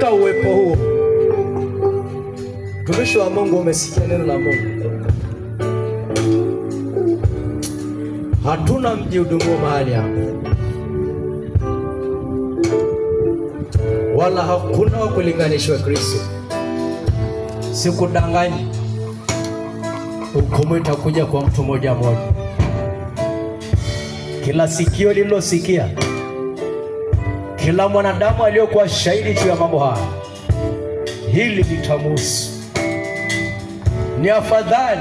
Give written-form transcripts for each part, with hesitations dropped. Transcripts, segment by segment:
katika uwepo huo, mtumishi wa Mungu, umesikia neno la Mungu. Hatuna mjihudumu mahali hapa, wala hakuna wa kulinganishwa Kristo. Sikudanganyi, hukumu itakuja kwa mtu mmoja mmoja. Kila sikio lililosikia, kila mwanadamu aliyokuwa shahidi juu ya mambo haya, hili litamhusu. Ni afadhali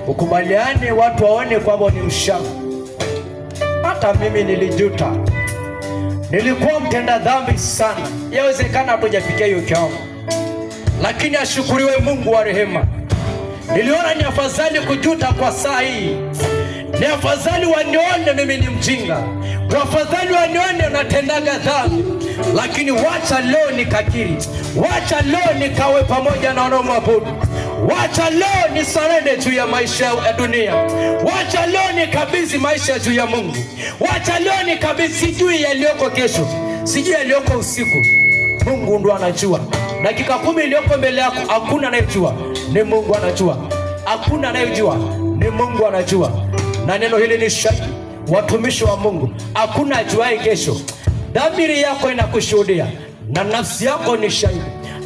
ukubaliane watu waone kwamba ni mshamba. Hata mimi nilijuta, nilikuwa mtenda dhambi sana. Yawezekana hatujafikia hiyo kiwango, lakini ashukuriwe Mungu wa rehema. Niliona ni afadhali kujuta kwa saa hii. Ni afadhali wanione mimi ni mjinga, afadhali wanione natendaga dhambi, lakini wacha leo nikakiri, wacha leo nikawe pamoja na wanaomwabudu, wacha leo nisarende juu ya maisha ya dunia, wacha leo nikabidhi maisha juu ya Mungu, wacha leo nikabidhi. Sijui yaliyoko kesho, sijui yaliyoko usiku. Mungu ndo anajua. Dakika 10 iliyoko mbele yako hakuna anayejua, ni Mungu anajua. Hakuna anayejua, ni Mungu anajua. Na neno hili ni shahidi, watumishi wa Mungu, hakuna ajuaye kesho. Dhamiri yako inakushuhudia, na nafsi yako ni shahidi,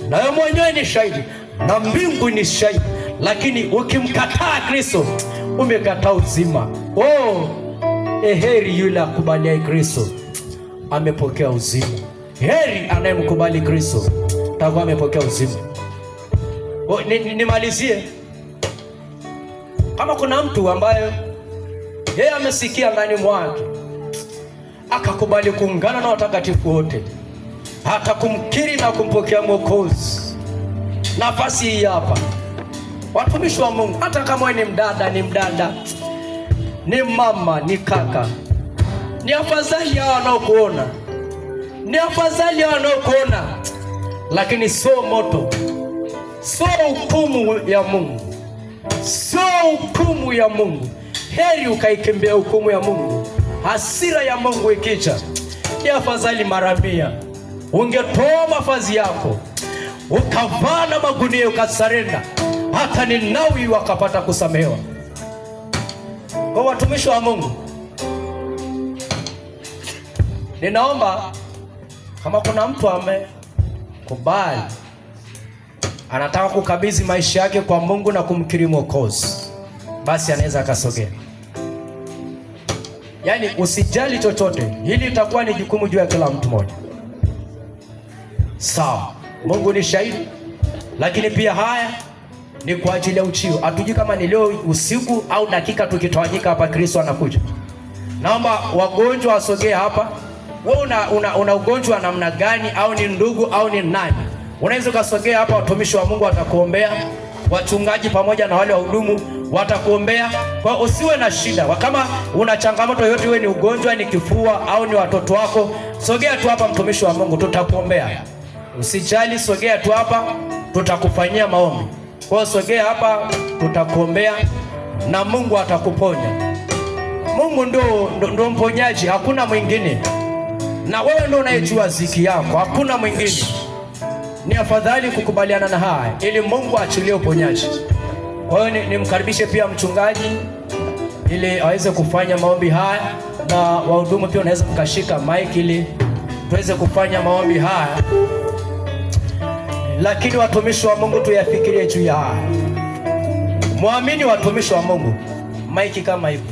na wewe mwenyewe ni shahidi, na mbingu ni shahidi. Lakini ukimkataa Kristo, umekataa uzima. Heri yule akubaliaye Kristo, amepokea uzima. Heri anayemkubali Kristo, atakuwa amepokea uzima. Nimalizie. Kama kuna mtu ambaye yeye amesikia ndani mwake, akakubali kuungana na watakatifu wote, hata kumkiri na kumpokea Mwokozi, nafasi hii hapa. Watumishi wa Mungu, hata kama ni mdada, ni mama, ni kaka, ni afadhali hao wanaokuona, ni afadhali hao wanaokuona, lakini sio moto, sio hukumu ya Mungu, sio hukumu ya Mungu. Heri ukaikimbia hukumu ya Mungu. Hasira ya Mungu ikija, ni afadhali mara 100 ungetoa mavazi yako, ukavaa na magunia, ukasarenda, hata Ninawi wakapata kusamehewa. Kwa watumishi wa Mungu, ninaomba kama kuna mtu amekubali, anataka kukabidhi maisha yake kwa Mungu na kumkiri Mwokozi, basi anaweza akasogea. Yaani usijali chochote, hili itakuwa ni jukumu juu ya kila mtu mmoja. Sawa, Mungu ni shahidi, lakini pia haya ni kwa ajili ya uchio. Hatujui kama ni leo usiku au dakika tukitawanyika hapa Kristo anakuja. Naomba wagonjwa wasogee hapa. Wewe una ugonjwa wa namna gani, au ni ndugu au ni nani? Unaweza kusogea hapa, watumishi wa Mungu watakuombea, wachungaji pamoja na wale wahudumu watakuombea. Kwa usiwe na shida. Kama una changamoto yoyote, wewe ni ugonjwa, ni kifua au ni watoto wako, sogea tu hapa, mtumishi wa Mungu, tutakuombea. Usijali, sogea tu hapa, tutakufanyia maombi. Kwa sogea hapa, tutakuombea na Mungu atakuponya. Mungu ndo mponyaji, hakuna mwingine. Na wewe ndo unayejua ziki yako, hakuna mwingine. Ni afadhali kukubaliana na haya ili Mungu aachilie uponyaji. Kwa hiyo nimkaribishe pia mchungaji ili aweze kufanya maombi haya, na wahudumu pia unaweza mkashika mic ili tuweze kufanya maombi haya. Lakini watumishi wa Mungu, tuyafikirie juu ya haya. Muamini watumishi wa Mungu, mic kama hivi.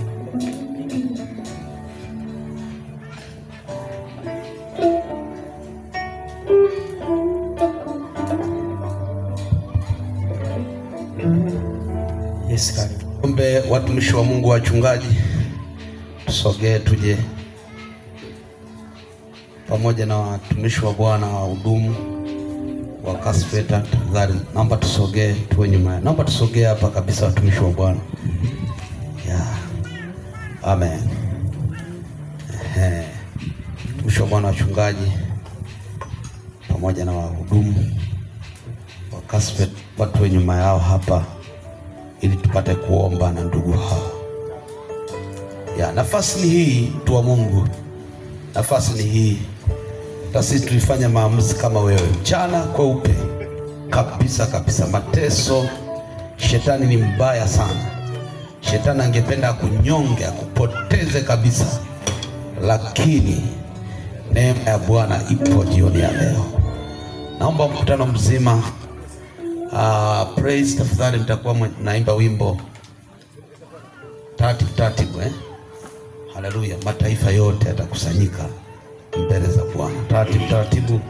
Yes, karibu. Ombe watumishi wa Mungu, wachungaji, tusogee tuje pamoja na watumishi wa Bwana, wahudumu wa Kasfeta. Tafadhali naomba tusogee, tuwe nyuma. Naomba tusogee hapa kabisa, watumishi wa Bwana. Amen. Watumishi wa Bwana, wachungaji pamoja na wahudumu wa Kasfeta, watu wa nyuma yao hapa, ili tupate kuomba na ndugu hao. Nafasi ni hii, mtu wa Mungu, nafasi ni hii. na sisi tulifanya maamuzi kama wewe, mchana kweupe kabisa kabisa. Mateso, shetani ni mbaya sana. Shetani angependa kunyonge, akupoteze kabisa, lakini neema ya Bwana ipo jioni ya leo. Naomba mkutano mzima praise, tafadhali mtakuwa naimba wimbo taratibu haleluya. Mataifa yote yatakusanyika mbele za Bwana taratibu.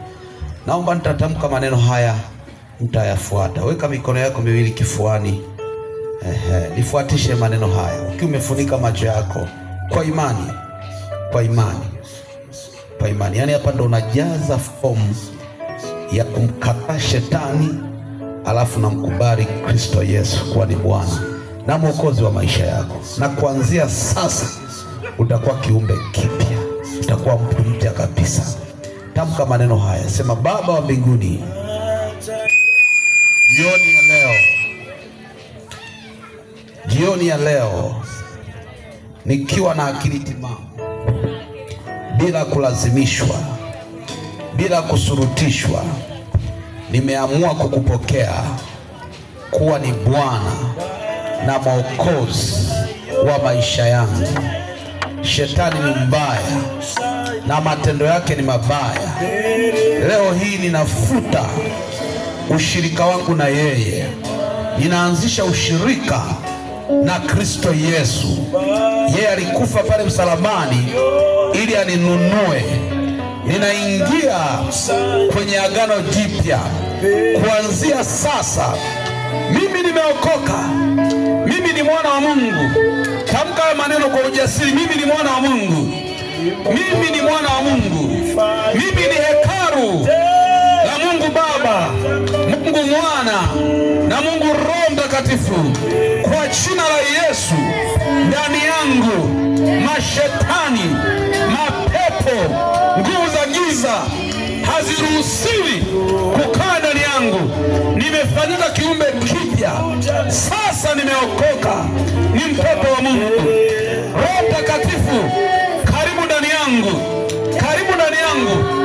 Naomba nitatamka maneno haya, mtayafuata. Weka mikono yako miwili kifuani, nifuatishe maneno haya ukiwa umefunika macho yako kwa imani, kwa imani. Yani hapa ndo unajaza fomu ya kumkataa shetani, alafu namkubali Kristo Yesu kuwa ni Bwana na Mwokozi wa maisha yako. Na kuanzia sasa utakuwa kiumbe kipya, utakuwa mtu mpya kabisa. Tamka maneno haya, sema: Baba wa mbinguni, jioni ya leo nikiwa na akili timamu, bila kulazimishwa, bila kusurutishwa, nimeamua kukupokea kuwa ni Bwana na Mwokozi wa maisha yangu. Shetani ni mbaya na matendo yake ni mabaya. Leo hii ninafuta ushirika wangu na yeye. Ninaanzisha ushirika na Kristo Yesu. Yeye alikufa pale msalabani ili aninunue. Ninaingia kwenye agano jipya. Kuanzia sasa mimi nimeokoka. Mimi ni mwana wa Mungu. Tamka maneno kwa ujasiri: mimi ni mwana wa Mungu. Mimi ni mwana wa Mungu. Mimi ni hekalu la Mungu Baba, Mungu Mwana na Mungu Roho Mtakatifu. Kwa jina la Yesu, ndani yangu mashetani, mapepo, nguvu za giza haziruhusiwi kukaa ndani yangu. Nimefanyika kiumbe kipya. Sasa nimeokoka, ni mtoto wa Mungu. Roho Mtakatifu, karibu ndani yangu, karibu ndani yangu.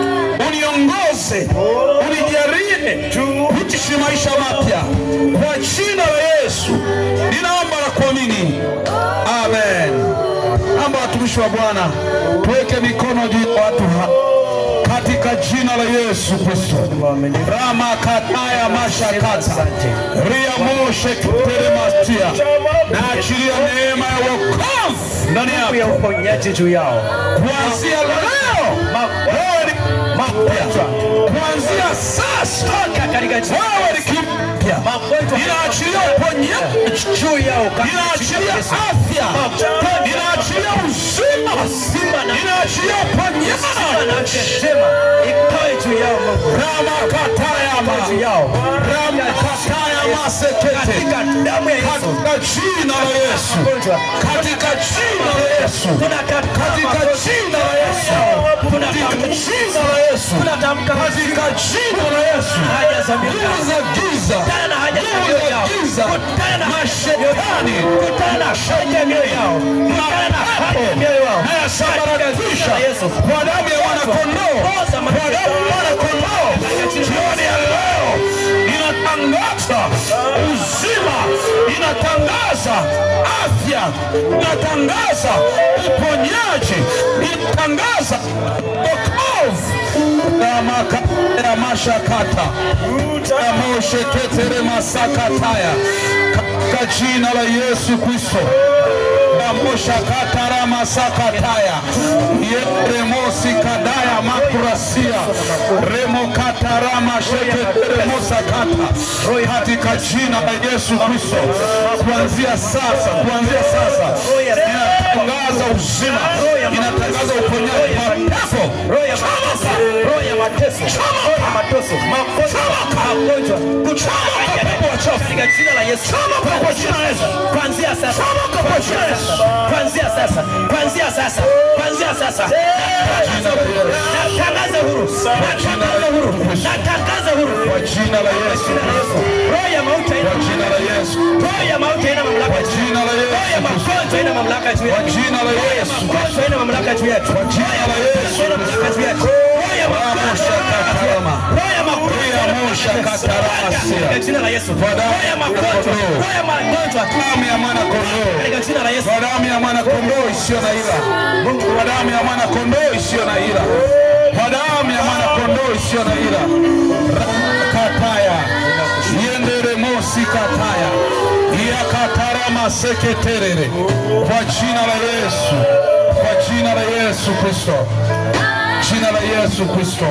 Uniongoze, unijalie kuishi maisha mapya. Kwa jina la Yesu ninaomba na kuamini, amen. Naomba watumishi wa Bwana tuweke mikono juu ya watu katika jina la Yesu Kristo. Rama kataya mashakata ria moshe kuterematia, na achilia neema ya wokovu ndani yako, ya uponyaji juu yao kuanzia leo. Mapya kuanzia sasa, katika jina la Yesu. Ninaachilia uponyaji juu yao, ninaachilia afya, ninaachilia uzima, ninaachilia uponyaji ikae juu yao. Rama kataya juu yao, rama kataya masekete, katika damu ya Yesu, katika jina la Yesu, katika jina la Yesu, katika jina la Yesu, katika jina la Yesu, katika jina la Yesu. Nguvu za giza, nguvu za giza, mashetani, hayasambaratisha kwa damu ya Mwana-Kondoo, kwa damu ya Mwana-Kondoo. Jioni ya leo inatangaza uzima, inatangaza afya, inatangaza uponyaji, inatangaza wokovu. Ya mashakata ya moshe ketere masakataya, katika jina la Yesu Kristo. Ya moshakata rama sakataya yeremosi kadaya makurasia remokata rama sheketere mosakata, katika jina la Yesu Kristo. Kuanzia sasa, kuanzia sasa inatangaza uzima, inatangaza uponyaji. Roho ya mateso, roho ya mateso, magonjwa, katika jina la Yesu, kwa jina la Yesu, kuanzia sasa, kwa jina la Yesu, kuanzia sasa, kuanzia sasa, kuanzia sasa, natangaza huru, natangaza huru, natangaza huru kwa jina la Yesu. Roho ya mauti, kwa jina la Yesu, roho ya mauti ina mamlaka, kwa jina la Yesu. Roho ya magonjwa ina mamlaka juu yetu, kwa jina la Yesu. Magonjwa ina mamlaka juu yetu, kwa jina la Yesu. Ina mamlaka juu yetu. Roho ya magonjwa katika jina la Yesu. Roho ya magonjwa, roho ya magonjwa, damu ya mwana kondoo, katika jina la Yesu. damu ya mwana kondoo isiyo na ila, damu ya mwana kondoo isiyo na ila, damu ya mwana kondoo isiyo na ila. Kataya yendere mosi kataya yakatarama seketerere, kwa jina la Yesu, kwa jina la Yesu Kristo, jina la Yesu Kristo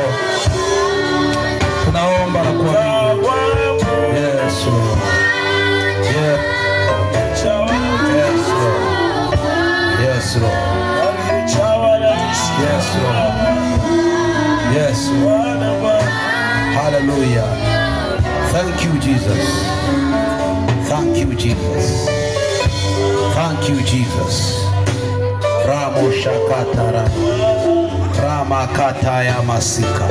tunaomba na kuamini. Yes Lord. Yeah. Yes Lord. Yes Lord. Yes Lord. Yes Lord. Hallelujah. Thank you Jesus. Thank you Jesus. Thank you Jesus. Ramo shakatara. Rama kataya masika.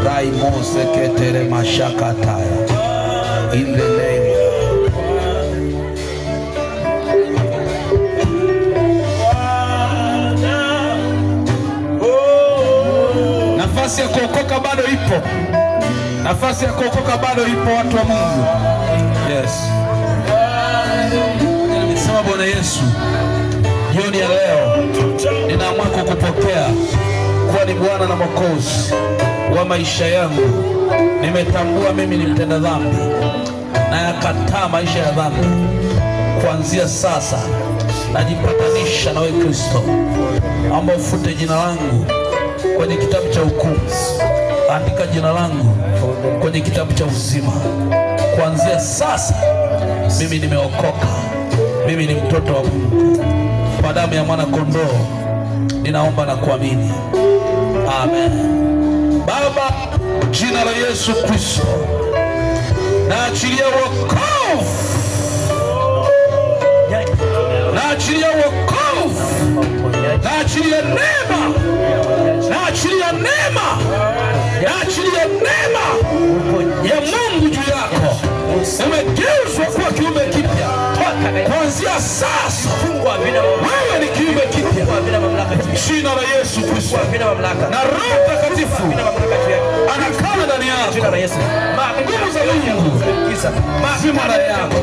Raimo seketere mashakataya. In the name. Nafasi ya kuokoka bado ipo. Nafasi ya kuokoka bado ipo, watu wa Mungu. Yes. Nimesema Bwana Yesu, jioni ya leo ninaamua kukupokea kuwa ni Bwana na Mwokozi wa maisha yangu. Nimetambua mimi ni mtenda dhambi na yakataa maisha ya dhambi. Kuanzia sasa najipatanisha na wewe Kristo, amba ufute jina langu kwenye kitabu cha hukumu, andika jina langu kwenye kitabu cha uzima. Kuanzia sasa mimi nimeokoka, mimi ni mtoto wa Mungu. Kwa damu ya mwana kondoo ninaomba na kuamini, amen. Baba, jina la Yesu Kristo, naachilia wokovu, naachilia wokovu, naachilia neema, naachilia neema, naachilia neema ya Mungu juu yako. Umegeuzwa kuwa kiumbe kipya. Kuanzia sasa wewe ni kiumbe kipya. Jina la Yesu Kristo, na Roho Mtakatifu anakaa ndani yako. Nguvu za Mungu zimo ndani yako.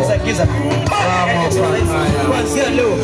Kuanzia leo